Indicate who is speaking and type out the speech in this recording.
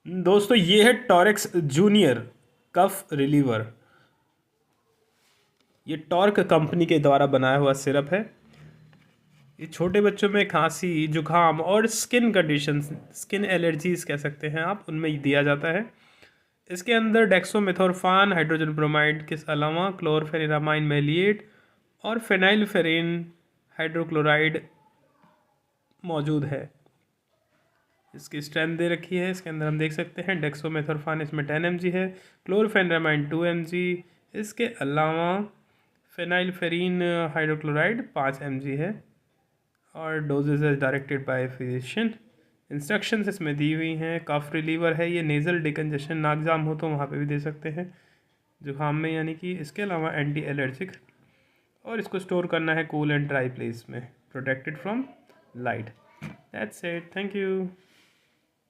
Speaker 1: दोस्तों ये है टॉरेक्स जूनियर कफ रिलीवर। ये टॉर्क कंपनी के द्वारा बनाया हुआ सिरप है। ये छोटे बच्चों में खांसी, जुकाम और स्किन कंडीशंस, स्किन एलर्जीज कह सकते हैं आप, उनमें दिया जाता है। इसके अंदर डेक्सोमेथोर्फान, हाइड्रोजन ब्रोमाइड के अलावा क्लोरफेनिरामाइन मेलिएट और फेनाइलफेरिन हाइड्रोक्लोराइड मौजूद है। इसकी स्ट्रेंथ दे रखी है, इसके अंदर हम देख सकते हैं डेक्सोमेथोर्फान इसमें 10 mg है, क्लोरफेनिरामाइन 2 mg, इसके अलावा फेनाइलफेरिन हाइड्रोक्लोराइड 5 mg है और doses as directed by physician. Instructions इसमें दी हुई हैं। कफ रिलीवर है ये, नेज़ल डिकंजेशन, नाक जाम हो तो वहाँ पे भी दे सकते हैं जुकाम में, यानी कि। इसके अलावा एंटी एलर्जिक, और इसको स्टोर करना है कूल एंड ड्राई प्लेस में, protected from light. That's it, thank you.